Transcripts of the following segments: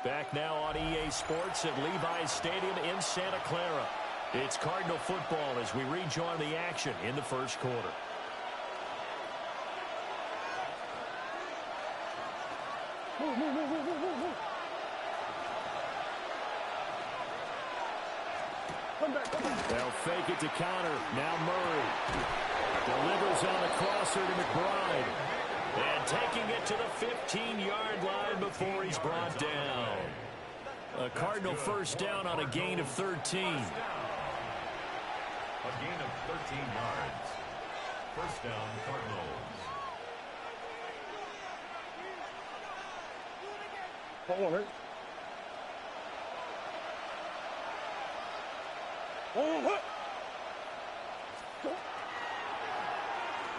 Back now on EA Sports at Levi's Stadium in Santa Clara. It's Cardinal football as we rejoin the action in the first quarter. They'll fake it to Connor. Now Murray. Delivers on the crosser to McBride. And taking it to the 15-yard line before he's brought down. A Cardinal first down on a gain of 13. A gain of 13 yards. First down, Cardinals. Hold on,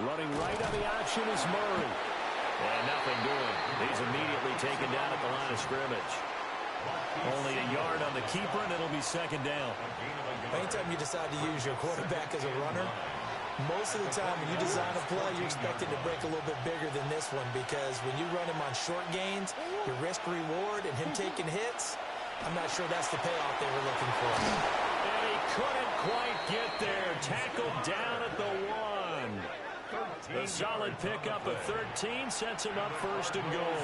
Running right on the option is Murray. And nothing doing. He's immediately taken down at the line of scrimmage. Only a yard on the keeper, and it'll be second down. Anytime you decide to use your quarterback as a runner, most of the time when you design a play, you're expecting to break a little bit bigger than this one, because when you run him on short gains, your risk-reward and him taking hits, I'm not sure that's the payoff they were looking for. And he couldn't quite get there. Tackled down at the 1. A solid pickup of 13 sets him up first and goal.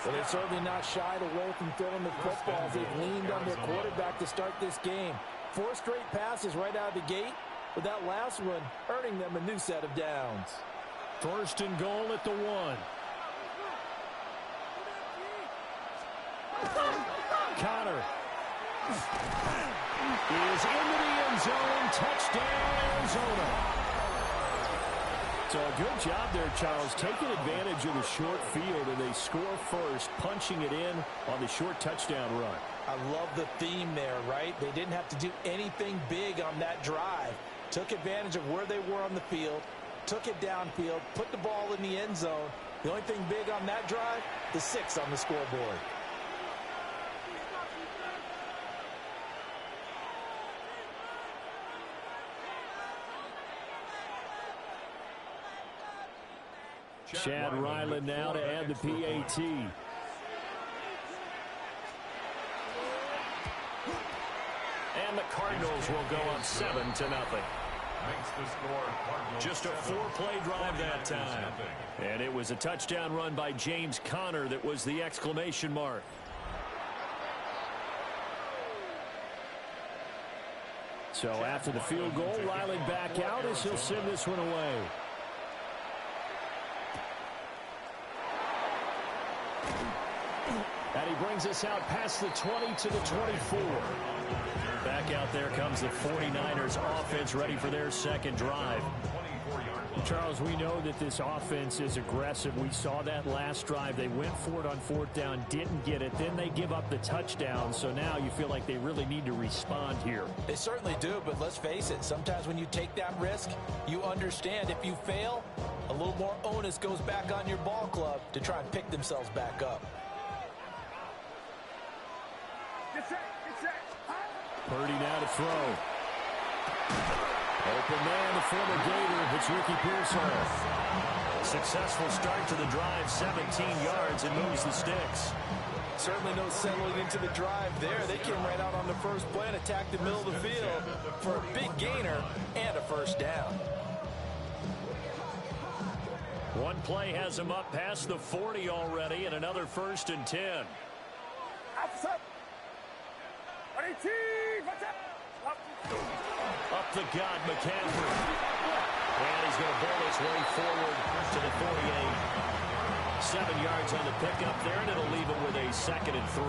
But they're certainly not shied away from throwing the footballs. They've leaned on their quarterback to start this game. 4 straight passes right out of the gate, with that last one earning them a new set of downs. First and goal at the 1. Connor is into the end zone. Touchdown, Arizona. So a good job there, Charles, taking advantage of the short field, and they score first, punching it in on the short touchdown run. I love the theme there, right? They didn't have to do anything big on that drive. Took advantage of where they were on the field, took it downfield, put the ball in the end zone. The only thing big on that drive, the 6 on the scoreboard. Chad Ryland now to add the PAT. And the Cardinals will go up 7-0. Just a 4-play drive that time. And it was a touchdown run by James Conner that was the exclamation mark. So after the field goal, Ryland back out as he'll send this one away. And he brings us out past the 20 to the 24. Back out there comes the 49ers offense, ready for their second drive. Charles, we know that this offense is aggressive. We saw that last drive. They went for it on 4th down, didn't get it. Then they give up the touchdown. So now you feel like they really need to respond here. They certainly do, but let's face it. Sometimes when you take that risk, you understand if you fail, a little more onus goes back on your ball club to try and pick themselves back up. Purdy now to throw. Open man, the former Gator. It's Ricky Pearsall. Successful start to the drive, 17 yards, and moves the sticks. Certainly no settling into the drive there. They came right out on the first play and attacked the middle of the field for a big gainer and a first down. One play has him up past the 40 already, and another 1st and 10. Up the gut, McCaffrey. And he's going to bowl his way forward to the 48. 7 yards on the pickup there, and it'll leave him with a 2nd and 3.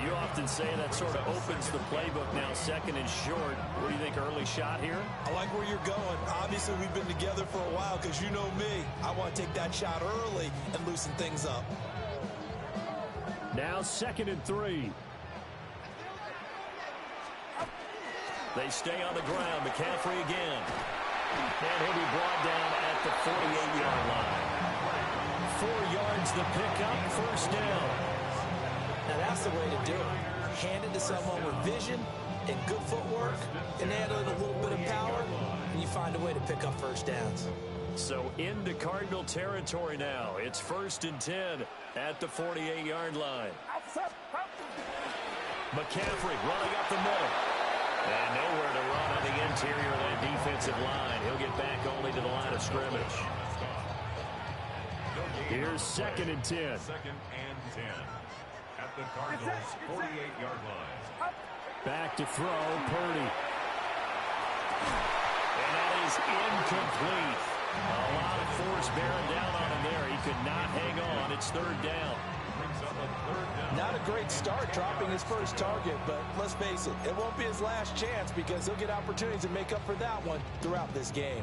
You often say that sort of opens the playbook now, 2nd and short. What do you think, early shot here? I like where you're going. Obviously, we've been together for a while because you know me. I want to take that shot early and loosen things up. Now 2nd and 3. They stay on the ground. McCaffrey again. And he'll be brought down at the 48-yard line. 4 yards the pickup, first down. Now that's the way to do it. Hand it to someone with vision and good footwork, and add in a little bit of power, and you find a way to pick up first downs. So into Cardinal territory now. It's 1st and 10 at the 48-yard line. McCaffrey running up the middle. And nowhere to run on the interior of that defensive line. He'll get back only to the line of scrimmage. Here's 2nd and 10. 2nd and 10. At the Cardinals' 48-yard line. Back to throw, Purdy. And that is incomplete. A lot of force bearing down on him there. He could not hang on. It's 3rd down. Not a great start dropping his first target, but let's face it, it won't be his last chance because he'll get opportunities to make up for that one throughout this game.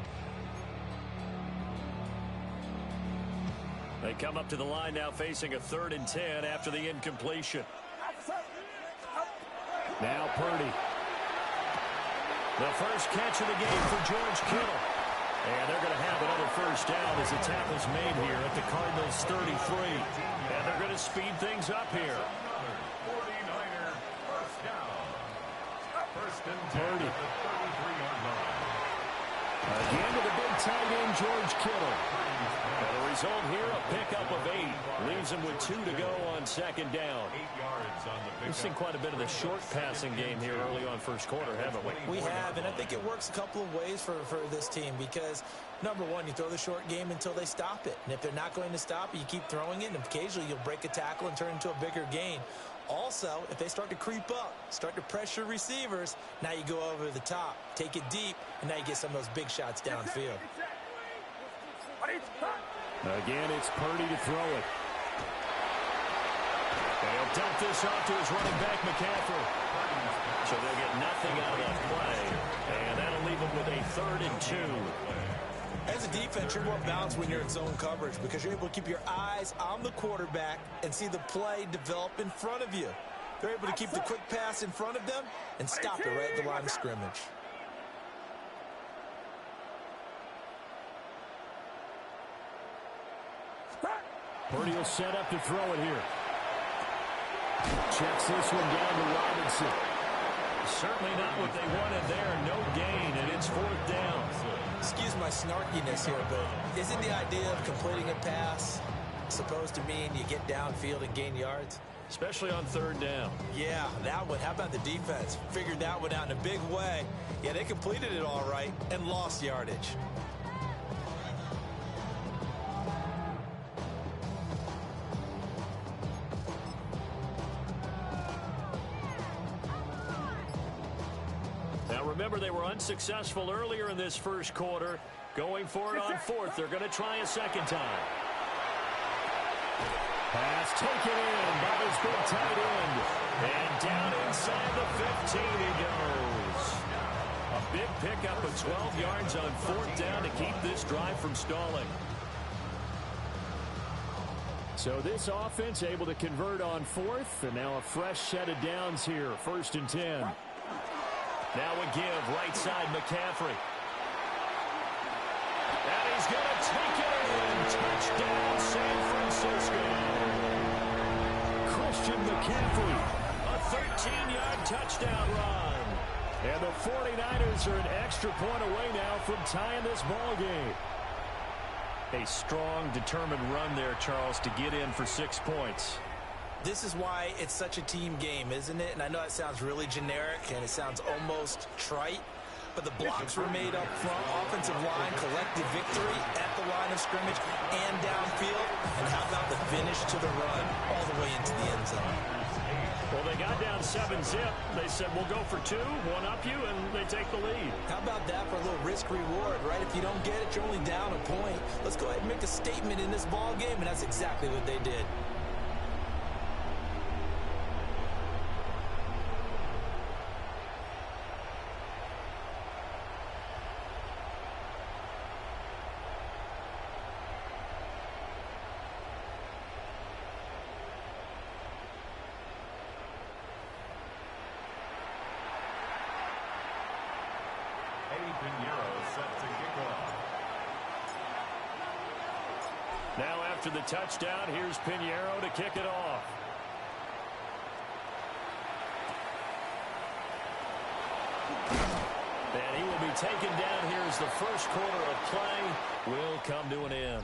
They come up to the line now facing a 3rd and 10 after the incompletion. Now Purdy. The first catch of the game for George Kittle. And they're going to have another first down as the tackle's made here at the Cardinals' 33. And they're going to speed things up here. 49er first down. First and 10 Purdy. at the 33-yard line. Again to the big tight end, George Kittle. And the result here, a pickup of 8. Leaves him with 2 to go on 2nd down. 8 yards on the pickup. We've seen quite a bit of the short passing game here early on first quarter, haven't we? We have, and I think it works a couple of ways for this team because, number one, you throw the short game until they stop it. And if they're not going to stop it, you keep throwing it, and occasionally you'll break a tackle and turn it into a bigger gain. Also, if they start to creep up, start to pressure receivers, now you go over the top, take it deep, and now you get some of those big shots downfield. Again, it's Purdy to throw it. And he'll dump this off to his running back, McCaffrey. So they'll get nothing out of that play. And that'll leave them with a 3rd and 2. As a defense, you're more balanced when you're in zone coverage because you're able to keep your eyes on the quarterback and see the play develop in front of you. They're able to keep the quick pass in front of them and stop it right at the line of scrimmage. Purdy will set up to throw it here. Checks this one down to Robinson. Certainly not what they wanted there. No gain, and it's 4th down. Excuse my snarkiness here, but isn't the idea of completing a pass supposed to mean you get downfield and gain yards? Especially on 3rd down. Yeah, that one. How about the defense? Figured that one out in a big way. Yeah, they completed it all right and lost yardage. Remember, they were unsuccessful earlier in this first quarter. Going for it on 4th. They're going to try a 2nd time. Pass taken in by his big tight end. And down inside the 15 he goes. A big pickup of 12 yards on 4th down to keep this drive from stalling. So this offense able to convert on 4th. And now a fresh set of downs here. 1st and 10. Now a give, right side, McCaffrey. And he's going to take it in. Touchdown, San Francisco. Christian McCaffrey, a 13-yard touchdown run. And the 49ers are an extra point away now from tying this ball game. A strong, determined run there, Charles, to get in for 6 points. This is why it's such a team game, isn't it? And I know it sounds really generic and it sounds almost trite, but the blocks were made up front, offensive line, collective victory at the line of scrimmage and downfield. And how about the finish to the run all the way into the end zone? Well, they got down 7-zip. They said, we'll go for 2, one up you, and they take the lead. How about that for a little risk-reward, right? If you don't get it, you're only down a point. Let's go ahead and make a statement in this ball game, and that's exactly what they did. Now after the touchdown, here's Pinheiro to kick it off. And he will be taken down here as the first quarter of play will come to an end.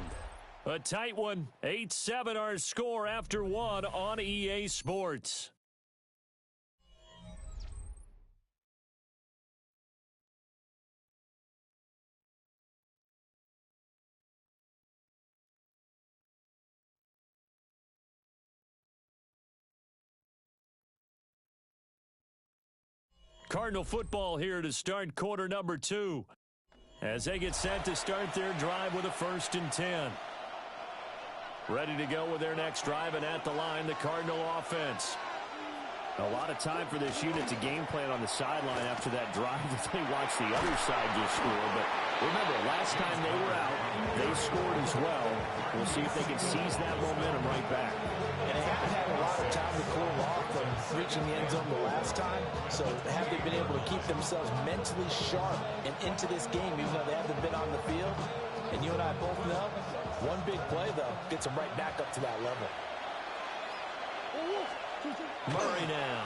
A tight one, 8-7 our score after 1 on EA Sports. Cardinal football here to start quarter number 2. As they get set to start their drive with a 1st and 10. Ready to go with their next drive, and at the line, the Cardinal offense. A lot of time for this unit to game plan on the sideline after that drive that they watched the other side just score. But remember, last time they were out, they scored as well. We'll see if they can seize that momentum right back. And they haven't had a lot of time to cool off from reaching the end zone the last time. So have they been able to keep themselves mentally sharp and into this game, even though they haven't been on the field? And you and I both know, one big play, though, gets them right back up to that level. Murray now.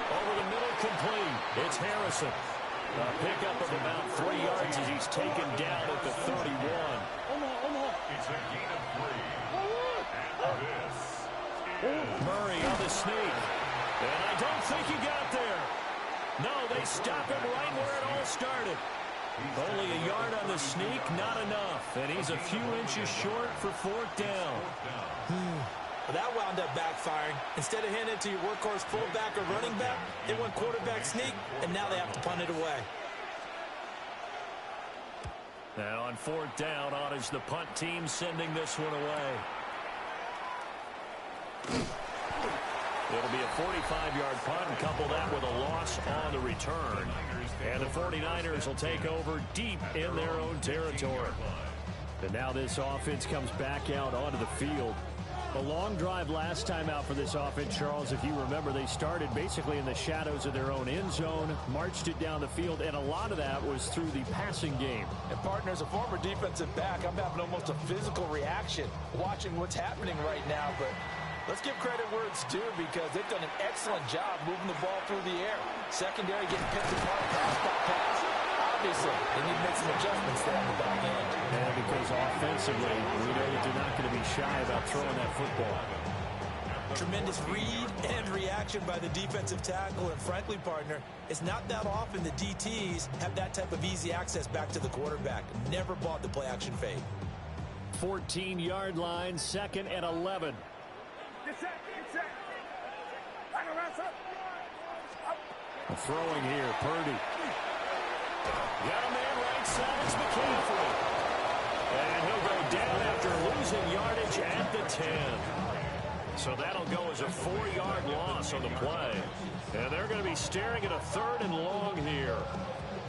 Over the middle, complete. It's Harrison. A pickup of about 3 yards as he's taken down at the 31. It's a gain of 3. And this is Murray on the sneak. And I don't think he got there. No, they stop him right where it all started. Only a yard on the sneak, not enough. And he's a few inches short for 4th down. Well, that wound up backfiring. Instead of handing it to your workhorse fullback or running back, they went quarterback sneak, and now they have to punt it away. Now on 4th down, on is the punt team sending this one away. It'll be a 45-yard punt, and couple that with a loss on the return. And the 49ers will take over deep in their own territory. And now this offense comes back out onto the field. A long drive last time out for this offense, Charles. If you remember, they started basically in the shadows of their own end zone, marched it down the field, and a lot of that was through the passing game. And, partner, as a former defensive back, I'm having almost a physical reaction watching what's happening right now. But let's give credit where it's due, because they've done an excellent job moving the ball through the air. Secondary getting picked apart pass by pass. Obviously, they need to make some adjustments there on the back end. Yeah, because offensively, we know that they're not going to be shy about throwing that football. Tremendous read and reaction by the defensive tackle. And frankly, partner, it's not that often the DTs have that type of easy access back to the quarterback. Never bought the play-action fade. 14-yard line, 2nd and 11. Throwing here, Purdy. Got a man right side, it's McCaffrey. And he'll go down after losing yardage at the 10. So that'll go as a 4-yard loss on the play. And they're going to be staring at a 3rd and long here.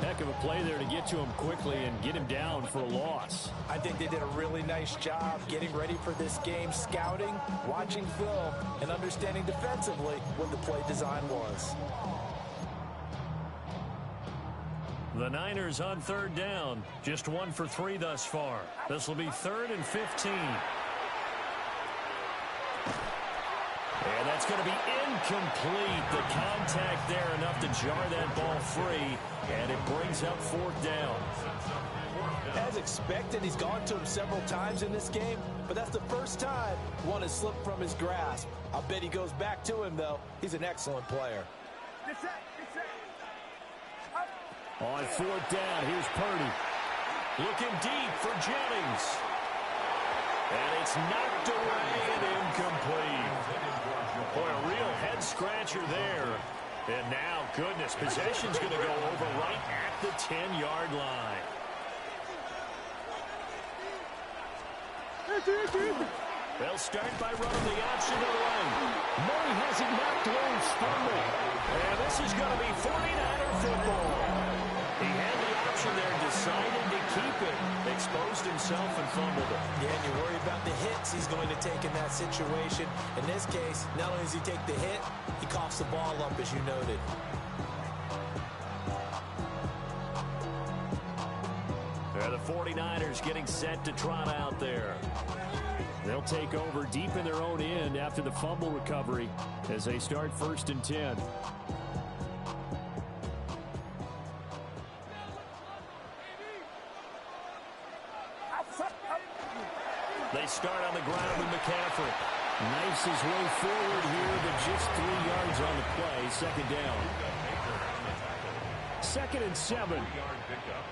Heck of a play there to get to him quickly and get him down for a loss. I think they did a really nice job getting ready for this game, scouting, watching film, and understanding defensively what the play design was. The Niners on 3rd down. Just 1 for 3 thus far. This will be 3rd and 15. And that's going to be incomplete. The contact there enough to jar that ball free. And it brings up 4th down. As expected, he's gone to him several times in this game, but that's the first time one has slipped from his grasp. I'll bet he goes back to him, though. He's an excellent player. On 4th down, here's Purdy. Looking deep for Jennings. And it's knocked away and incomplete. Boy, a real head-scratcher there. And now, goodness, possession's going to go over right at the 10-yard line. They'll start by running the option to the right. Murray has it knocked loose, fumble. And this is going to be 49er football. He had the option there, decided to keep it, exposed himself and fumbled it. Yeah, and you worry about the hits he's going to take in that situation. In this case, not only does he take the hit, he coughs the ball up, as you noted. The 49ers getting set to trot out there. They'll take over deep in their own end after the fumble recovery as they start 1st and 10. They start on the ground with McCaffrey. Knifes his way forward here, but just 3 yards on the play. 2nd down. 2nd and 7. Yard pickup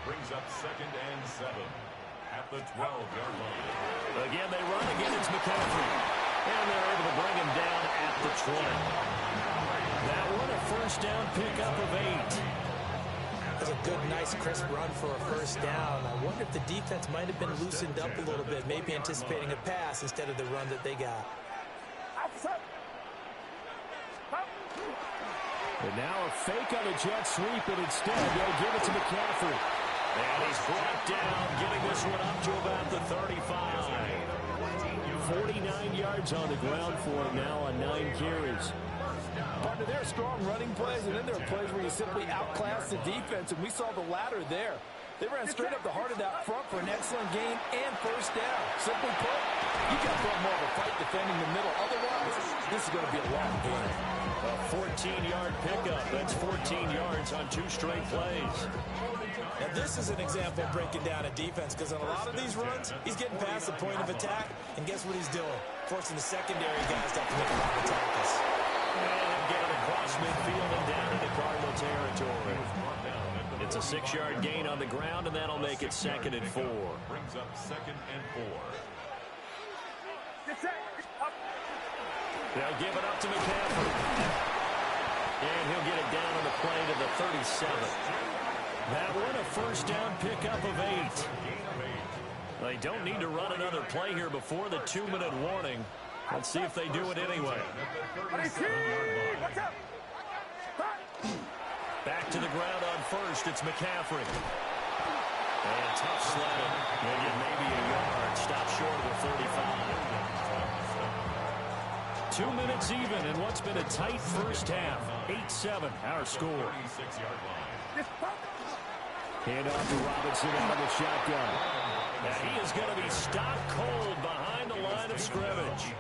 brings up 2nd and 7 at the 12-yard line. Again, they run. Again, it's McCaffrey. And they're able to bring him down at the 20. That one a first down pickup of 8. That's a good, nice, crisp run for a first down. I wonder if the defense might have been loosened up a little bit, maybe anticipating a pass instead of the run that they got. And now a fake on a jet sweep, and instead they'll give it to McCaffrey. And he's brought down, getting this one up to about the 35. 49 yards on the ground for him now on 9 carries. Partner, there are strong running plays, and then there are plays where you simply outclass the defense, and we saw the latter there. They ran straight up the heart of that front for an excellent gain and first down. Simply put, you got to put more of a fight defending the middle. Otherwise, this is going to be a long game. A 14-yard pickup. That's 14 yards on 2 straight plays. Now, this is an example of breaking down a defense, because on a lot of these runs, he's getting past the point of attack, and guess what he's doing? Forcing the secondary guys to have to make a lot of tackles. And getting across midfield and down into Cardinal territory. It's a 6-yard gain on the ground, and that'll make it 2nd and 4. Brings up 2nd and 4. They'll give it up to McCaffrey. And he'll get it down on the play to the 37. That one a first down pickup of 8. They don't need to run another play here before the 2-minute warning. Let's see if they do it anyway. Back to the ground on first. It's McCaffrey. And tough sledding. They'll get maybe a yard. Stop short of the 35. 2 minutes even in what's been a tight first half. 8-7 our score. Hand off to Robinson out of the shotgun. And he is going to be stopped cold behind the line of scrimmage.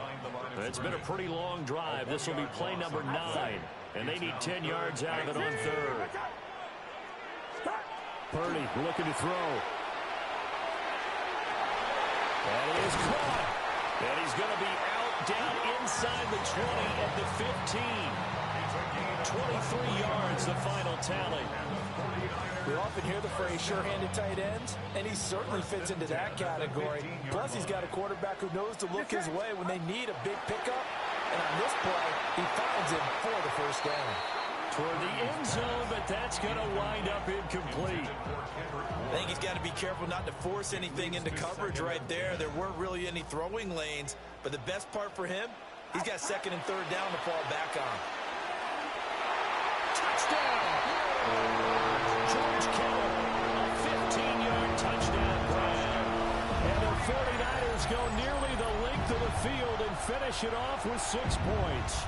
It's been a pretty long drive. This will be play number 9. And they need 10 yards out of it on 3rd. Purdy looking to throw. That is caught. And he's going to be out down inside the 20 at the 15. 23 yards, the final tally. We often hear the phrase sure-handed tight ends, and he certainly fits into that category. Plus, he's got a quarterback who knows to look his way when they need a big pickup. And on this play, he finds him for the first down. Toward the end zone, but that's going to wind up incomplete. I think he's got to be careful not to force anything into coverage right there. There weren't really any throwing lanes, but the best part for him, he's got 2nd and 3rd down to fall back on. Touchdown! George Kittle, a 15-yard touchdown grab. And the 49ers go nearly the length of the field and finish it off with 6 points.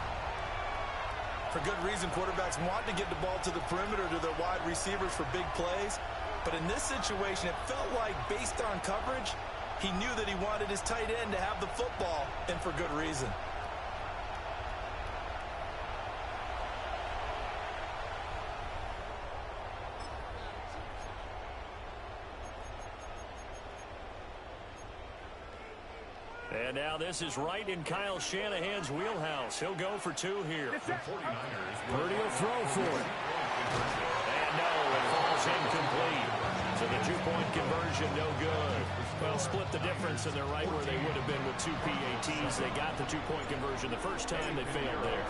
For good reason, quarterbacks want to get the ball to the perimeter to their wide receivers for big plays. But in this situation, it felt like, based on coverage, he knew that he wanted his tight end to have the football, and for good reason. And now this is right in Kyle Shanahan's wheelhouse. He'll go for 2 here. Purdy will throw for it. And no, it falls incomplete. So the 2-point conversion, no good. Well, split the difference, and they're right where they would have been with 2 PATs. They got the 2-point conversion the first time. They failed there.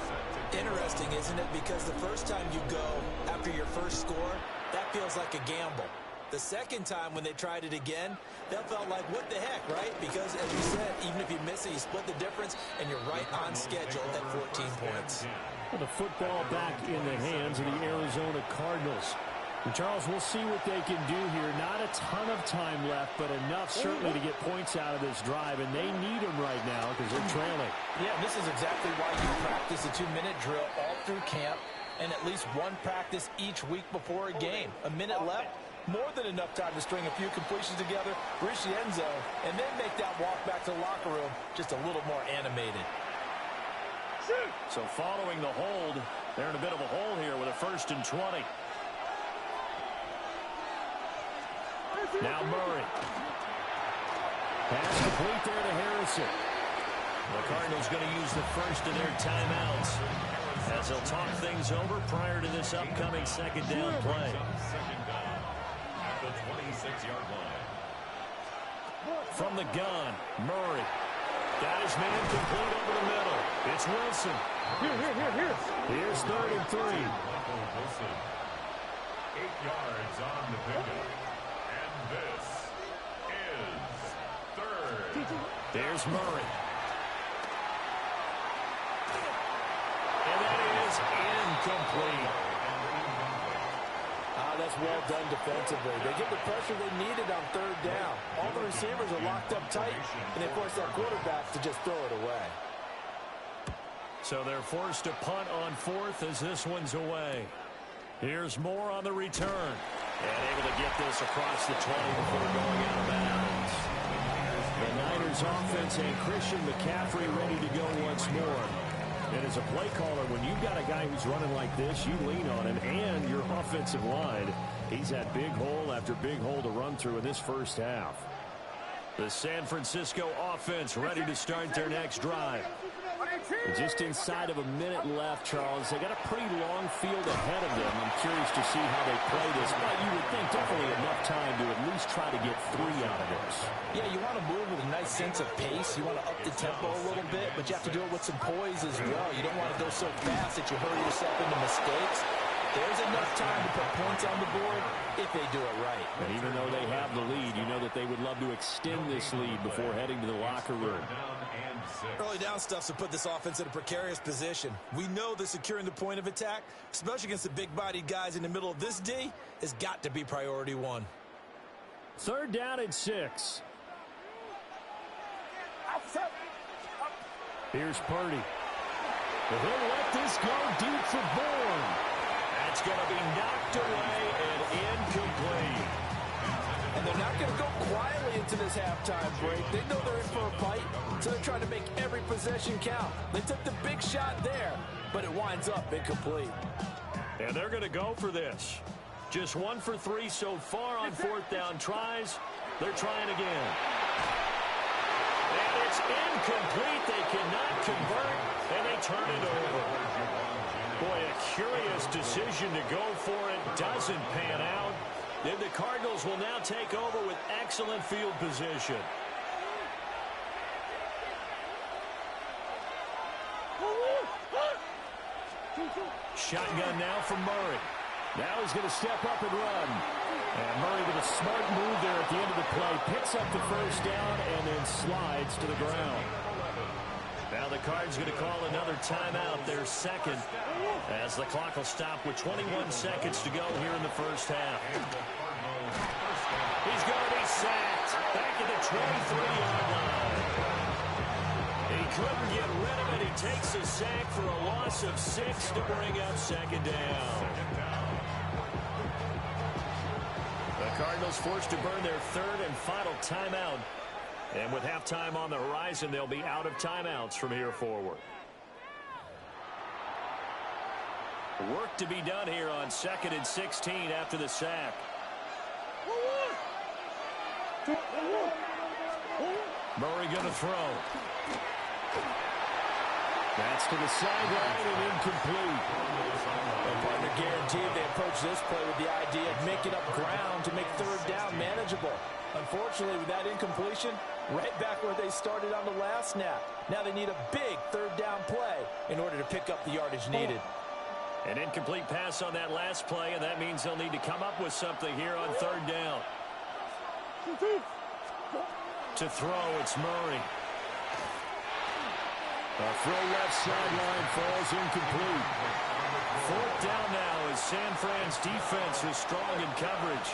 Interesting, isn't it? Because the first time you go after your first score, that feels like a gamble. The second time when they tried it again, that felt like, what the heck, right? Because, as you said, even if you miss it, you split the difference, and you're right on schedule at 14 points. Well, the football back in the hands of the Arizona Cardinals. And Charles, we'll see what they can do here. Not a ton of time left, but enough certainly to get points out of this drive, and they need them right now because they're trailing. Yeah, this is exactly why you practice a 2-minute drill all through camp and at least one practice each week before a game. A minute left. More than enough time to string a few completions together, reach the end zone, and then make that walk back to the locker room just a little more animated. So following the hold, they're in a bit of a hole here with a 1st and 20. Now Murray. Pass complete there to Harrison. The Cardinals going to use the first of their timeouts as they'll talk things over prior to this upcoming 2nd down play. The 26-yard line. From the gun, Murray. Got his man complete over the middle. It's Wilson. Here's 3rd and 3. Wilson. 8 yards on the pickup. And this is third. There's Murray. And that is incomplete. That's well done defensively. They get the pressure they needed on third down. All the receivers are locked up tight, and they force that quarterback to just throw it away. So they're forced to punt on fourth as this one's away. Here's Moore on the return. And able to get this across the 20 before going out of bounds. The Niners offense and Christian McCaffrey ready to go once more. And as a play caller, when you've got a guy who's running like this, you lean on him and your offensive line. He's had big hole after big hole to run through in this first half. The San Francisco offense ready to start their next drive. Just inside of a minute left, Charles. They got a pretty long field ahead of them. I'm curious to see how they play this, but you would think definitely enough time to at least try to get 3 out of this. Yeah, you want to move with a nice sense of pace. You want to up the tempo a little bit, but you have to do it with some poise as well. You don't want to go so fast that you hurry yourself into mistakes. There's enough time to put points on the board if they do it right. And even though they have the lead, you know that they would love to extend this lead before heading to the locker room. Early down stuffs will put this offense in a precarious position. We know that securing the point of attack, especially against the big-bodied guys in the middle of this D, has got to be priority 1. Third down and 6. Here's Purdy. He'll let this go deep for Bourne. That's going to be knocked away and incomplete. And they're not going to go quietly into this halftime break. They know they're in for a fight, so they're trying to make every possession count. They took the big shot there, but it winds up incomplete. And they're going to go for this. Just 1 for 3 so far on fourth down tries. They're trying again. And it's incomplete. They cannot convert, and they turn it over. Boy, a curious decision to go for it. Doesn't pan out. Then the Cardinals will now take over with excellent field position. Shotgun now from Murray. Now he's going to step up and run. And Murray with a smart move there at the end of the play. Picks up the first down and then slides to the ground. Now the Cards going to call another timeout, their second, as the clock will stop with 21 seconds to go here in the first half. He's going to be sacked back at the 23-yard line. He couldn't get rid of it. He takes a sack for a loss of 6 to bring up second down. The Cardinals forced to burn their third and final timeout. And with halftime on the horizon, they'll be out of timeouts from here forward. Work to be done here on 2nd and 16 after the sack. Murray going to throw. That's to the sideline and incomplete. And partner guaranteed they approach this play with the idea of making up ground to make third down manageable. Unfortunately, with that incompletion, right back where they started on the last snap. Now they need a big third down play in order to pick up the yardage needed. An incomplete pass on that last play, and that means they'll need to come up with something here on third down. To throw, it's Murray. A throw left sideline falls incomplete. Fourth down now as San Fran's defense is strong in coverage.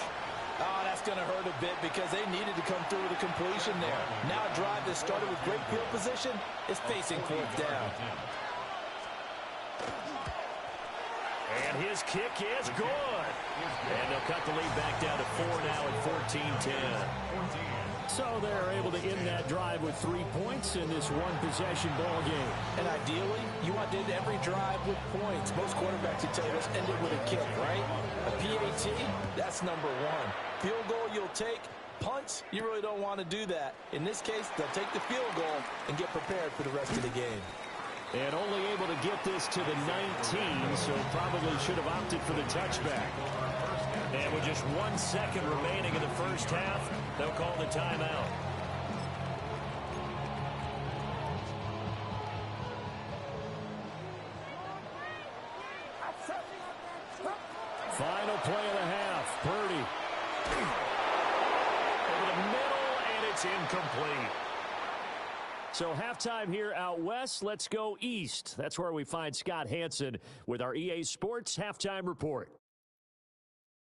Oh, that's going to hurt a bit because they needed to come through with a completion there. Now a drive that started with great field position is facing fourth down. And his kick is good. And they'll cut the lead back down to 4 now at 14-10. So they're able to end that drive with 3 points in this one-possession ball game. And ideally, you want to end every drive with points. Most quarterbacks would tell you let's end it with a kick, right? A PAT, that's number 1. Field goal you'll take. Punts, you really don't want to do that. In this case, they'll take the field goal and get prepared for the rest of the game. And only able to get this to the 19, so probably should have opted for the touchback. And with just 1 second remaining in the first half, they'll call the timeout. incomplete. So halftime here out west. Let's go east. That's where we find Scott Hansen with our EA Sports Halftime Report.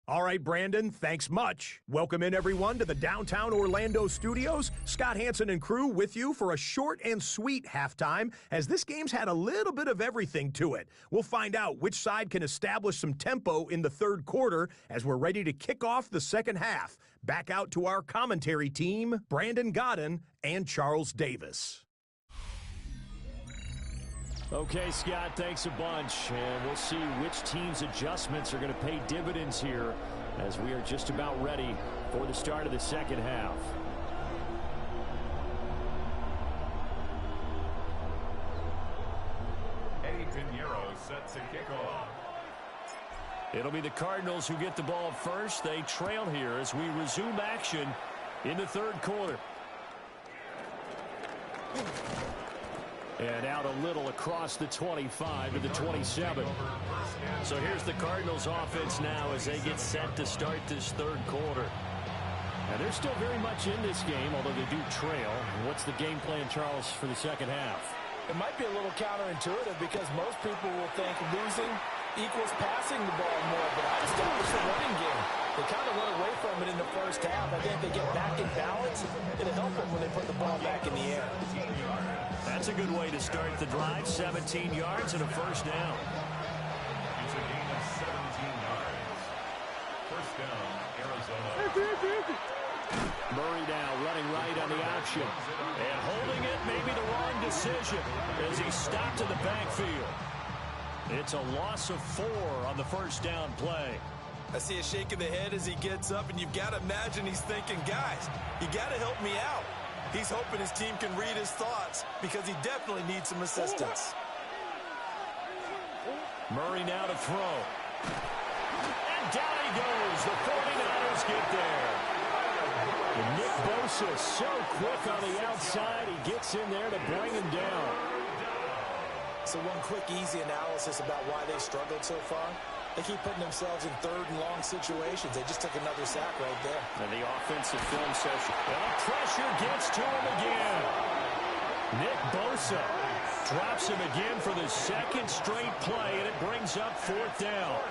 All right, Brandon, thanks much. Welcome in, everyone, to the downtown Orlando studios. Scott Hansen and crew with you for a short and sweet halftime, as this game's had a little bit of everything to it. We'll find out which side can establish some tempo in the third quarter as we're ready to kick off the second half. Back out to our commentary team, Brandon Godden and Charles Davis. Okay, Scott, thanks a bunch. And we'll see which team's adjustments are going to pay dividends here as we are just about ready for the start of the second half. Eddie Pinheiro set to kick off. It'll be the Cardinals who get the ball first. They trail here as we resume action in the third quarter. And out a little across the 25 to the 27. So here's the Cardinals offense now as they get set to start this third quarter. And they're still very much in this game, although they do trail. What's the game plan, Charles, for the second half? It might be a little counterintuitive because most people will think losing equals passing the ball more, but I established the running game. They kind of went away from it in the first half. I think they get back in balance. It'll help them when they put the ball back in the air. That's a good way to start the drive. 17 yards and a first down. It's a gain of 17 yards. First down, Arizona. Murray now running right on the option. And holding it, maybe the wrong decision as he stopped in the backfield. It's a loss of 4 on the first down play. I see a shake of the head as he gets up, and you've got to imagine he's thinking, guys, you got to help me out. He's hoping his team can read his thoughts because he definitely needs some assistance. Murray now to throw. And down he goes. The 49ers get there. And Nick Bosa so quick on the outside. He gets in there to bring him down. So one quick, easy analysis about why they struggled so far. They keep putting themselves in third and long situations. They just took another sack right there. And the offensive film session. And pressure gets to him again. Nick Bosa drops him again for the second straight play, and it brings up fourth down.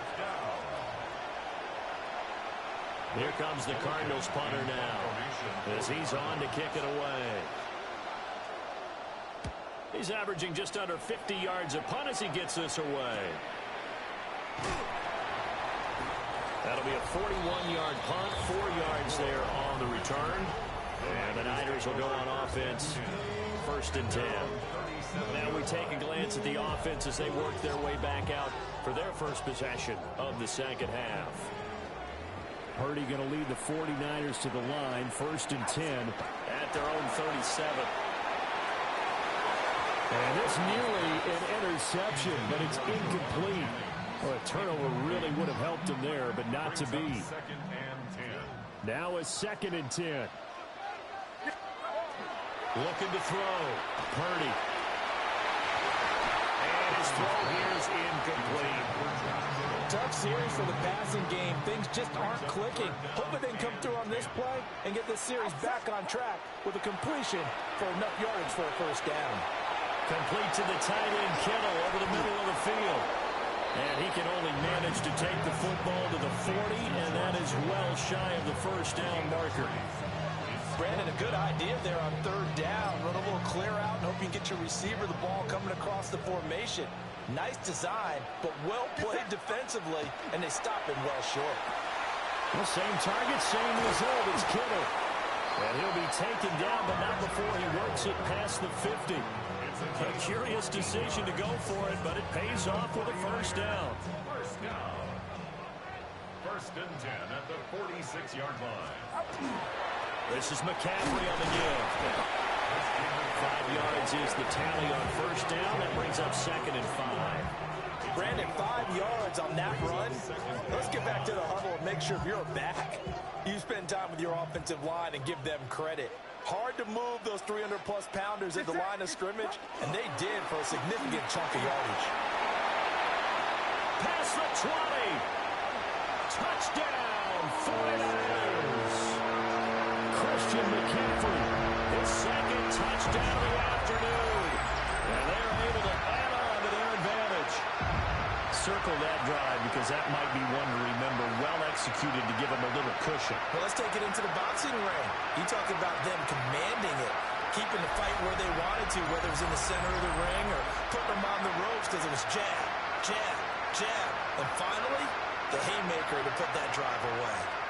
Here comes the Cardinals punter now as he's on to kick it away. He's averaging just under 50 yards a punt as he gets this away. That'll be a 41-yard punt, 4 yards there on the return. And the Niners will go on offense, 1st and 10. Now we take a glance at the offense as they work their way back out for their first possession of the second half. Purdy going to lead the 49ers to the line, 1st and 10 at their own 37. And it's nearly an interception, but it's incomplete. Well, a turnover really would have helped him there, but not to be. 2nd and 10. Now a 2nd and 10. Looking to throw. Purdy. And his throw here is incomplete. Tough series for the passing game. Things just aren't clicking. Hoping they can come through on this play and get this series back on track with a completion for enough yardage for a first down. Complete to the tight end, Kittle, over the middle of the field. And he can only manage to take the football to the 40, and that is well shy of the first down marker. Brandon, a good idea there on 3rd down. Run a little clear out and hope you can get your receiver the ball coming across the formation. Nice design, but well played defensively, and they stop him well short. Well, same target, same result. It's Kittle. And he'll be taken down, but not before he works it past the 50. A curious decision to go for it, but it pays off with a first down. First down. 1st and 10 at the 46-yard line. This is McCaffrey on the give. 5 yards is the tally on first down. That brings up 2nd and 5. Brandon, 5 yards on that run. Let's get back to the huddle and make sure if you're back, you spend time with your offensive line and give them credit. Hard to move those 300-plus pounders at the line of scrimmage, and they did for a significant chunk of yardage. Past the 20. Touchdown, 49ers. Christian McCaffrey his second touchdown of the afternoon. And they're able to add on to their advantage. Circle that drive because that might be one to remember. Well executed to give them a little cushion. Well, let's take it into the boxing ring. You talk about them commanding it, keeping the fight where they wanted to, whether it was in the center of the ring or putting them on the ropes because it was jab, jab, jab. And finally, the haymaker to put that drive away.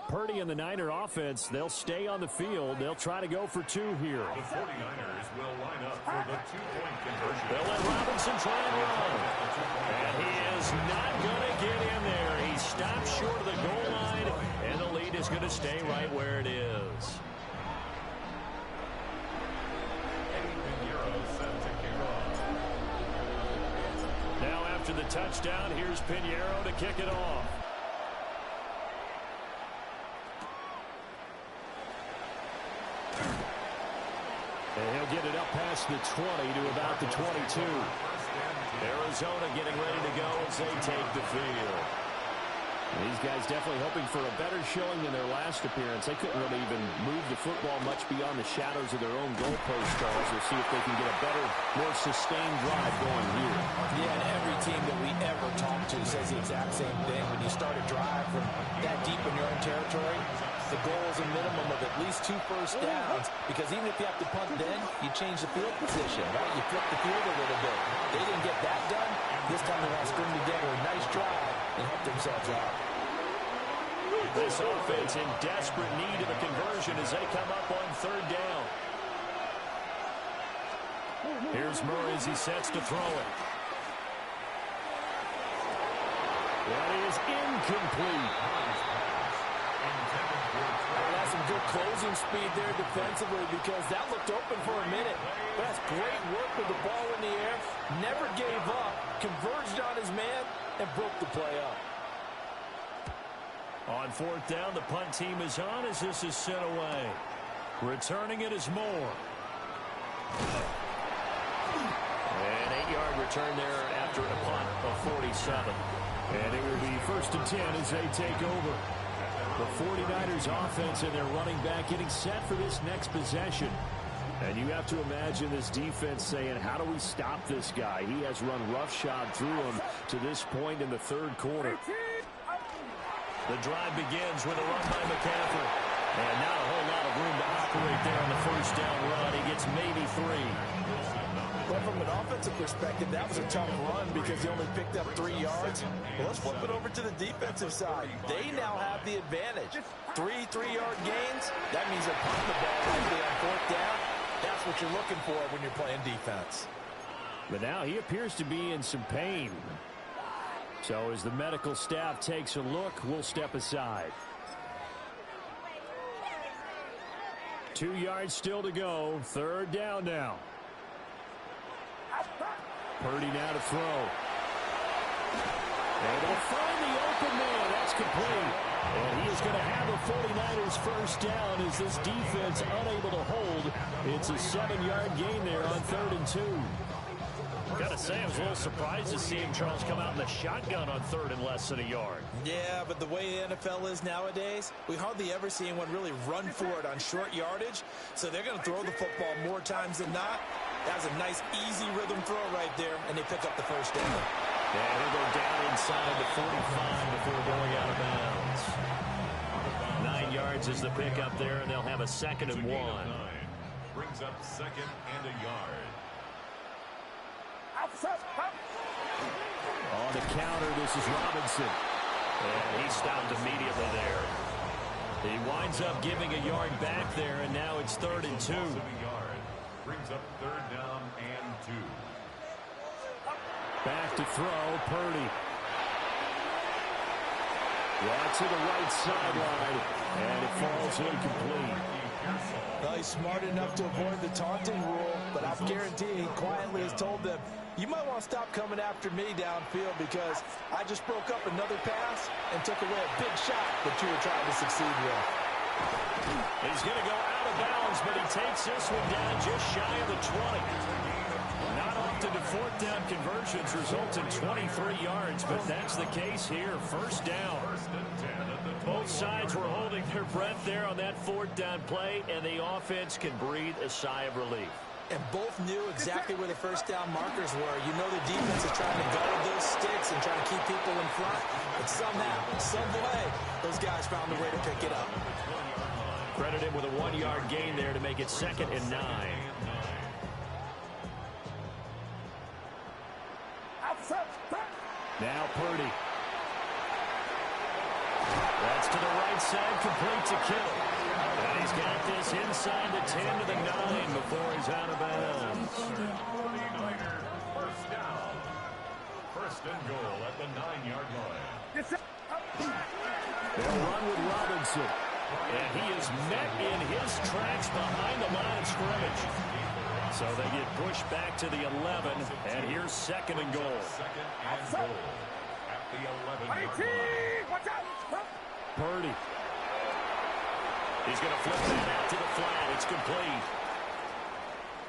Purdy and the Niner offense, they'll stay on the field. They'll try to go for two here. The 49ers will line up for the two-point conversion. They'll let Robinson try and run. And he is not going to get in there. He stops short of the goal line, and the lead is going to stay right where it is. Now after the touchdown, here's Pinheiro to kick it off. And he'll get it up past the 20 to about the 22. Arizona getting ready to go as they take the field. These guys definitely hoping for a better showing than their last appearance. They couldn't really even move the football much beyond the shadows of their own goalpost, Charles. We'll see if they can get a better, more sustained drive going here. Yeah, and every team that we ever talk to says the exact same thing. When you start a drive from that deep in your own territory, the goal is a minimum of at least 2 first downs, because even if you have to punt then, you change the field position, right? You flip the field a little bit. They didn't get that done. This time they want to string together a nice drive and help themselves out. This offense in desperate need of a conversion as they come up on 3rd down. Here's Murray as he sets to throw it. That is incomplete. That's some good closing speed there defensively, because that looked open for a minute. But that's great work with the ball in the air. Never gave up, converged on his man, and broke the play up. On 4th down, the punt team is on as this is sent away. Returning it is Moore. An 8-yard return there after a punt of 47. And it will be 1st and 10 as they take over. The 49ers offense and their running back getting set for this next possession. And you have to imagine this defense saying, how do we stop this guy? He has run roughshod through him to this point in the 3rd quarter. The drive begins with a run by McCaffrey. And not a whole lot of room to operate there on the 1st down run. He gets maybe 3. Well, from an offensive perspective, that was a tough run because he only picked up 3 yards. Well, let's flip it over to the defensive side. They now have the advantage. 3 3-yard gains. That means they're punting the ball likely on 4th down. That's what you're looking for when you're playing defense. But now he appears to be in some pain. So as the medical staff takes a look, we'll step aside. 2 yards still to go. 3rd down now. Purdy now to throw. Able to find the open man. That's complete. And he is going to have a 49ers 1st down as this defense unable to hold. It's a 7-yard gain there on 3rd and 2. Got to say, I was a little surprised to see him, Charles, come out in the shotgun on 3rd and less than a yard. Yeah, but the way the NFL is nowadays, we hardly ever see anyone really run for it on short yardage. So they're going to throw the football more times than not. That's a nice, easy rhythm throw right there, and they pick up the 1st down. Yeah, he'll go down inside the 45 before going out of bounds. 9 yards is the pickup there, and they'll have a 2nd and 1. Brings up 2nd and a yard. On the counter, this is Robinson. And he stopped immediately there. He winds up giving a yard back there, and now it's 3rd and 2. Brings up 3rd down and 2. Back to throw, Purdy. Yeah, to the right sideline, and it falls incomplete. Well, he's smart enough to avoid the taunting rule, but I guarantee he quietly has told them, you might want to stop coming after me downfield because I just broke up another pass and took away a big shot that you were trying to succeed with. He's going to go out of bounds, but he takes this one down just shy of the 20. Not often do fourth down conversions result in 23 yards, but that's the case here. First down. Both sides were holding their breath there on that fourth down play, and the offense can breathe a sigh of relief. And both knew exactly where the first down markers were. You know the defense is trying to guard those sticks and trying to keep people in front. But somehow, some way, those guys found a way to pick it up. Credit him with a 1-yard gain there to make it 2nd and 9. Now Purdy. That's to the right side, complete to Kittle. And he's got this inside the 10 to the 9 before he's out of bounds. 49ers, first down. First and goal at the 9-yard line. They'll run with Robinson. And he is met in his tracks behind the line of scrimmage. So they get pushed back to the 11, and here's 2nd and goal. 2nd and goal at the 11-yard line. Purdy. He's going to flip that out to the flat. It's complete.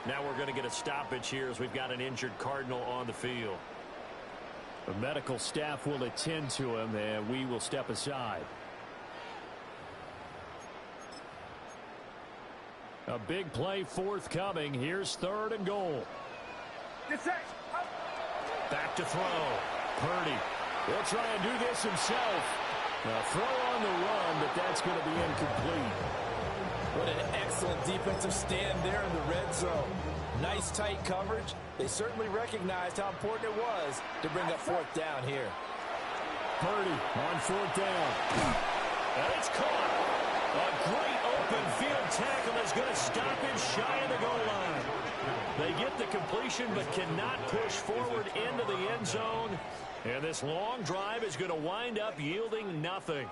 Now we're going to get a stoppage here as we've got an injured Cardinal on the field. The medical staff will attend to him, and we will step aside. A big play forthcoming. Here's 3rd and goal. Back to throw. Purdy will try and do this himself. A throw on the run, but that's going to be incomplete. What an excellent defensive stand there in the red zone. Nice tight coverage. They certainly recognized how important it was to bring up 4th down here. Purdy on 4th down. And it's caught. A great open field tackle is going to stop him shy of the goal line. They get the completion but cannot push forward into the end zone. And this long drive is going to wind up yielding nothing.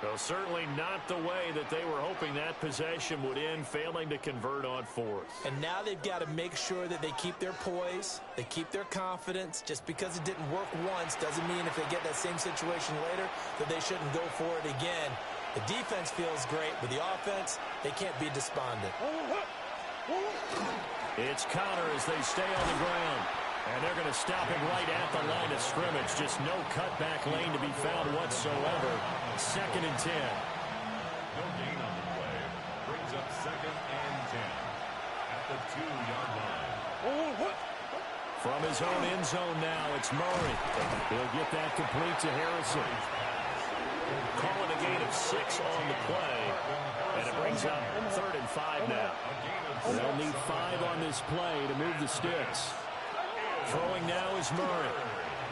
So certainly not the way that they were hoping that possession would end, failing to convert on 4th. And now they've got to make sure that they keep their poise, they keep their confidence. Just because it didn't work once doesn't mean if they get that same situation later that they shouldn't go for it again. The defense feels great, but the offense, they can't be despondent. It's Connor as they stay on the ground. And they're going to stop him right at the line of scrimmage. Just no cutback lane to be found whatsoever. 2nd and 10. No gain on the play. Brings up 2nd and 10 at the 2-yard line. From his own end zone now, it's Murray. He'll get that complete to Harrison. Calling a gain of 6 on the play. And it brings up 3rd and 5 now. They'll need 5 on this play to move the sticks. Throwing now is Murray.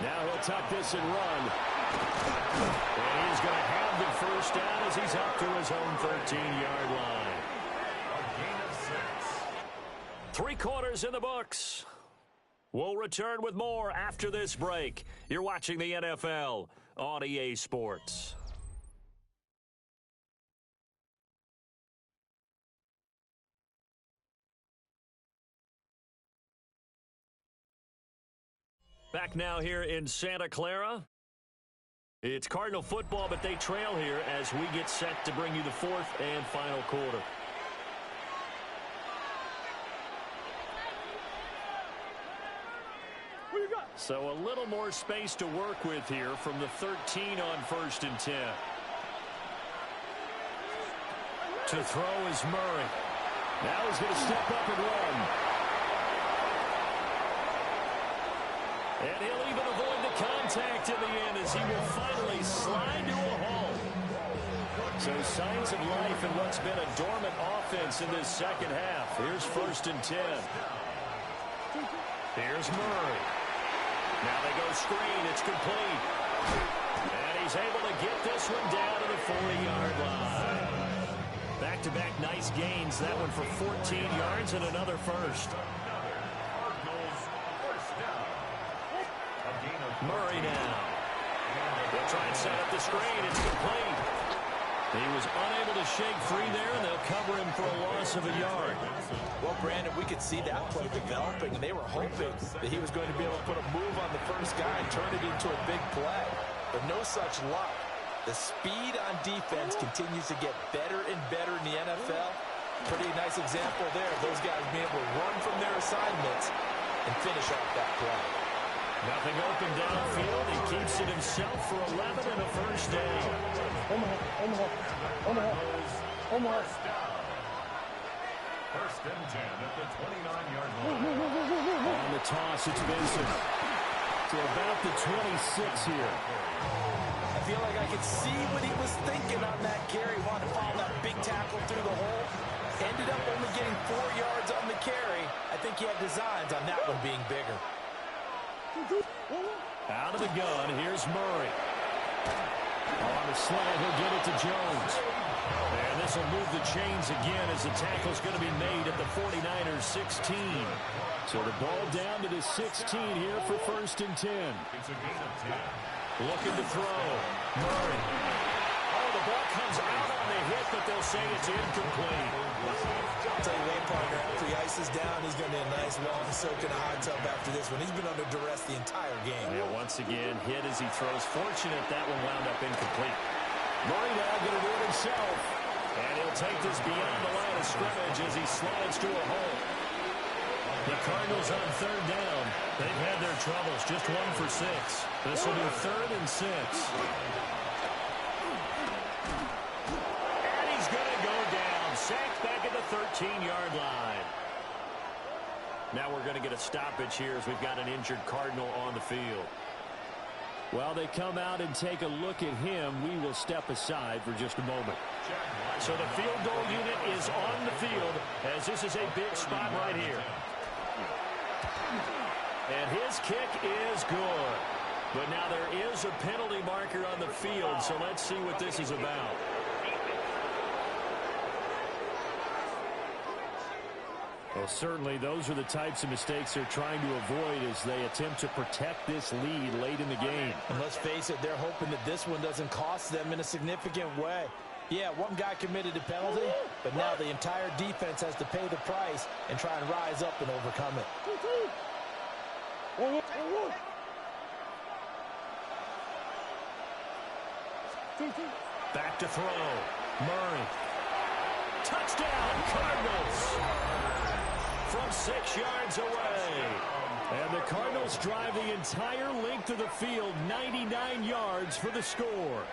Now he'll tuck this and run. And he's going to have the first down as he's up to his own 13-yard line. A gain of 6. 3 quarters in the books. We'll return with more after this break. You're watching the NFL on EA Sports. Back now here in Santa Clara. It's Cardinal football, but they trail here as we get set to bring you the 4th and final quarter. So a little more space to work with here from the 13 on 1st and 10. To throw is Murray. Now he's going to step up and run. And he'll even avoid the contact in the end as he will finally slide to a halt. So signs of life in what's been a dormant offense in this second half. Here's 1st and 10. Here's Murray. Now they go screen. It's complete. And he's able to get this one down to the 40-yard line. Back-to-back nice gains. That one for 14 yards and another first. Murray now. They'll try and set up the screen. It's complete. He was unable to shake free there, and they'll cover him for a loss of a yard. Well, Brandon, we could see that play developing, and they were hoping that he was going to be able to put a move on the first guy and turn it into a big play. But no such luck. The speed on defense continues to get better and better in the NFL. Pretty nice example there of those guys being able to run from their assignments and finish off that play. Nothing open downfield. He keeps it himself for 11 and a first down. Omaha. First and 10 at the 29-yard line. On the toss, it's Vincent. To about the 26 here. I feel like I could see what he was thinking on that carry. Wanted to follow that big tackle through the hole. Ended up only getting 4 yards on the carry. I think he had designs on that one being bigger. Out of the gun, here's Murray. On the slant, he'll get it to Jones. And this will move the chains again as the tackle's going to be made at the 49ers 16. So the ball down to the 16 here for first and 10. It's a gain of 10. Looking to throw. Murray. Oh, the ball comes out on the hit, but they'll say it's incomplete. I'll tell you what, partner, after he ices down, he's going to need a nice long soak in a hot tub after this one. He's been under duress the entire game. Yeah, once again, hit as he throws. Fortunate that one wound up incomplete. Murray now going to do it himself. And he'll take this beyond the line of scrimmage as he slides to a hole. The Cardinals on third down. They've had their troubles. Just 1 for 6. This will be 3rd and 6. And he's going to go down. Sacked back at the 13-yard line. Now we're going to get a stoppage here as we've got an injured Cardinal on the field. While they come out and take a look at him, we will step aside for just a moment. So the field goal unit is on the field as this is a big spot right here. And his kick is good. But now there is a penalty marker on the field, so let's see what this is about. Well, certainly those are the types of mistakes they're trying to avoid as they attempt to protect this lead late in the game. And let's face it, they're hoping that this one doesn't cost them in a significant way. Yeah, one guy committed a penalty, but now the entire defense has to pay the price and try and rise up and overcome it. Back to throw. Murray. Touchdown, Cardinals! From 6 yards away. And the Cardinals drive the entire length of the field, 99 yards for the score.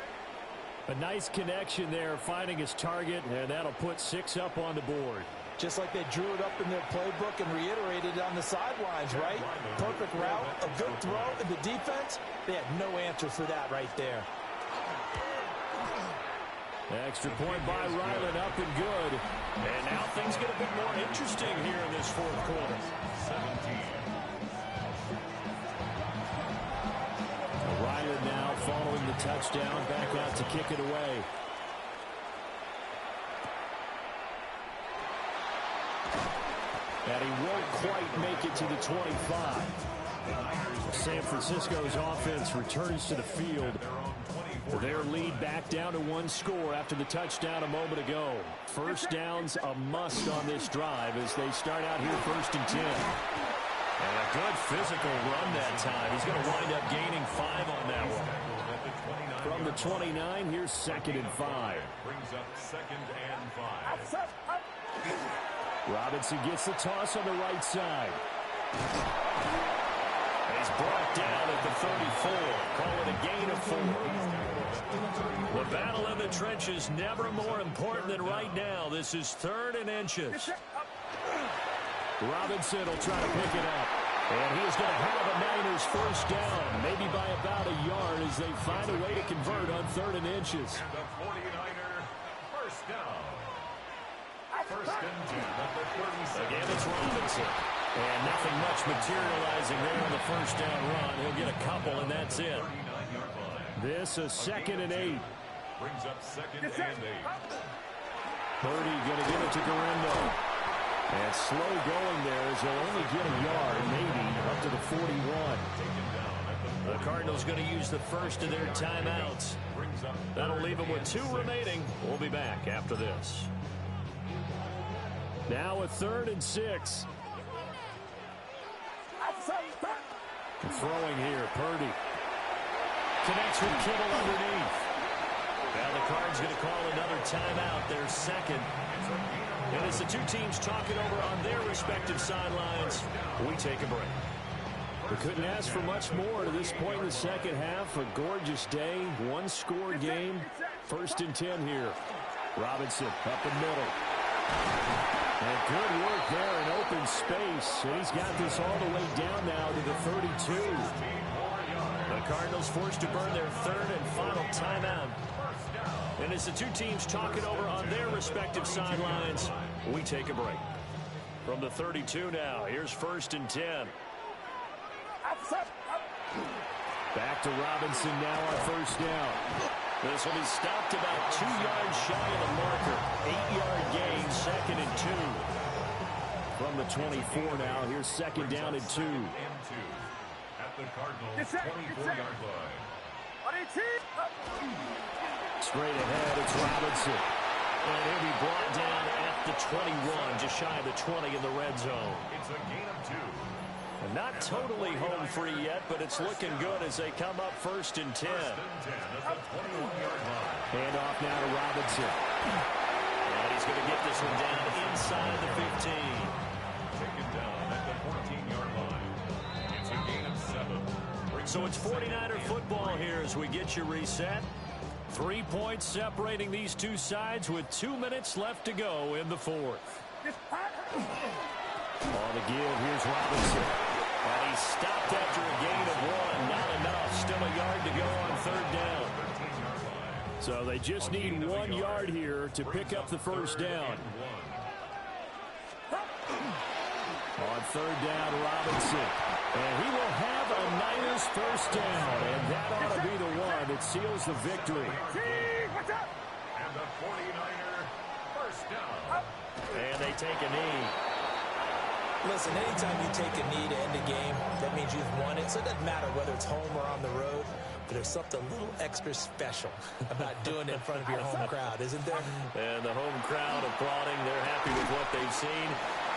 A nice connection there, finding his target, and that'll put 6 up on the board. Just like they drew it up in their playbook and reiterated it on the sidelines, right? Perfect route, a good throw, and the defense, they had no answer for that right there. Extra point by Ryland, up and good. And now things get a bit more interesting here in this fourth quarter. 17. Ryland now following the touchdown, back out to kick it away. And he won't quite make it to the 25. San Francisco's offense returns to the field. Their lead back down to 1 score after the touchdown a moment ago. First down's a must on this drive as they start out here 1st and 10. And a good physical run that time. He's going to wind up gaining 5 on that one. From the 29, here's 2nd and 5. Brings up 2nd and 5. Robinson gets the toss on the right side. He's brought down at the 34. Call it a gain of 4. The battle in the trenches never more important than right now. This is 3rd and inches. Robinson will try to pick it up. And he is going to have a Niners first down, maybe by about a yard as they find a way to convert on 3rd and inches. And the 49er first down. 1st and 10 at the 37. Again, it's Robinson. And nothing much materializing there on the first down run. He'll get a couple, and that's it. 39-yard line. This is 2nd and 8. Brings up 2nd and 8. Purdy going to give it to Garendo. And slow going there as he'll only get a yard, maybe, up to the 41. The Cardinals going to use the first of their timeouts. That'll leave them with 2 remaining. We'll be back after this. Now a 3rd and 6. Throwing here, Purdy. Connects with Kittle underneath. Now the Cards going to call another timeout, their second. And as the 2 teams talking over on their respective sidelines, we take a break. We couldn't ask for much more to this point in the second half. A gorgeous day, 1-score game. 1st and 10 here. Robinson up the middle. And good work there in open space. And he's got this all the way down now to the 32. The Cardinals forced to burn their 3rd and final timeout. And as the 2 teams talking over on their respective sidelines, we take a break. From the 32 now, here's 1st and 10. Back to Robinson now on 1st down. This will be stopped about 2 yards shy of the marker. 8-yard gain, 2nd and 2. From the 24 now, here's 2nd down and 2. At the Cardinals' 24-yard line. Straight ahead, it's Robinson. And he'll be brought down at the 21, just shy of the 20 in the red zone. It's a gain of 2. And not totally home free yet, but it's looking good as they come up 1st and 10. 1st and 10 at the 21-yard line. Hand off now to Robinson. And he's going to get this one down inside the 15. Taken down at the 14-yard line. It's a gain of 7. So it's 49er football here as we get you reset. 3 points separating these 2 sides with 2 minutes left to go in the 4th. On the give, here's Robinson. And he's stopped after a gain of 1. Not enough. Still a yard to go on 3rd down. So they just need 1 yard here to pick up the 1st down. On 3rd down, Robinson. And he will have a Niners 1st down. And that ought to be the one that seals the victory. And the 49er 1st down. And they take a knee. Listen, anytime you take a knee to end a game, that means you've won it. So it doesn't matter whether it's home or on the road, but there's something a little extra special about doing it in front of your home crowd, isn't there? And the home crowd applauding. They're happy with what they've seen.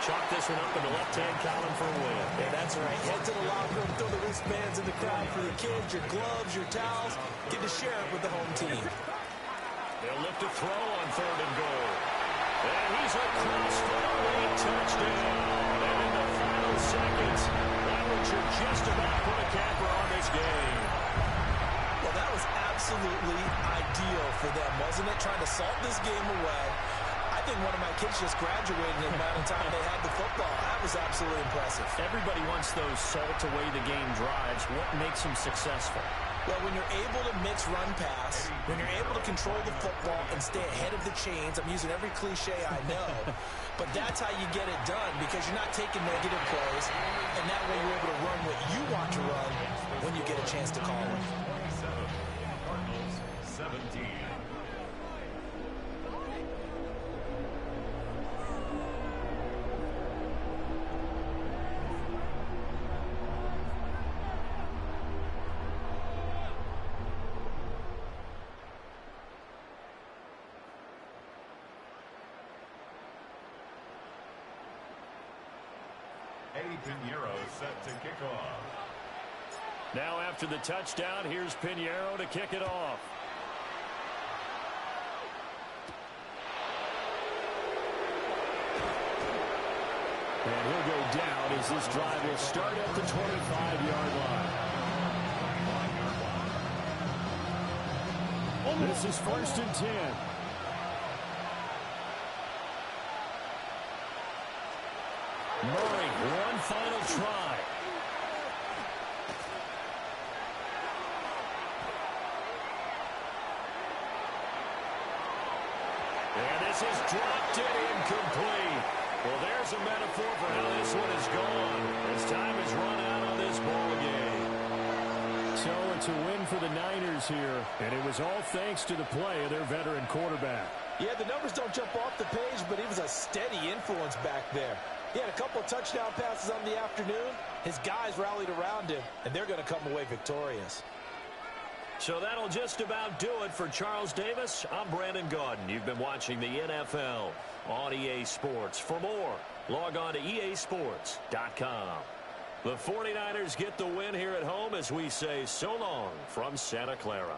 Chalk this one up in the left-hand column for a win. Yeah, that's right. Head to the locker room, throw the wristbands in the crowd for the kids, your gloves, your towels. Get to share it with the home team. They'll look to throw on 3rd and goal. And he's across for a late touchdown. And in the final seconds, that would just about put a capper on this game. Well, that was absolutely ideal for them, wasn't it? Trying to salt this game away. I think one of my kids just graduated in the amount of time they had the football. That was absolutely impressive. Everybody wants those salt away the game drives. What makes them successful? Well, when you're able to mix run pass, when you're able to control the football and stay ahead of the chains, I'm using every cliche I know, but that's how you get it done because you're not taking negative plays, and that way you're able to run what you want to run when you get a chance to call it. 17. Pinheiro set to kick off. Now after the touchdown, here's Pinheiro to kick it off. And he'll go down as this drive will start at the 25-yard line. This is 1st and 10. Murray, one final try. And this is dropped it incomplete. Well, there's a metaphor for how this one is gone. As time has run out on this ball game. So it's a win for the Niners here, and it was all thanks to the play of their veteran quarterback. Yeah, the numbers don't jump off the page, but he was a steady influence back there. He had a couple of touchdown passes on the afternoon. His guys rallied around him, and they're going to come away victorious. So that'll just about do it for Charles Davis. I'm Brandon Gaudin. You've been watching the NFL on EA Sports. For more, log on to easports.com. The 49ers get the win here at home as we say so long from Santa Clara.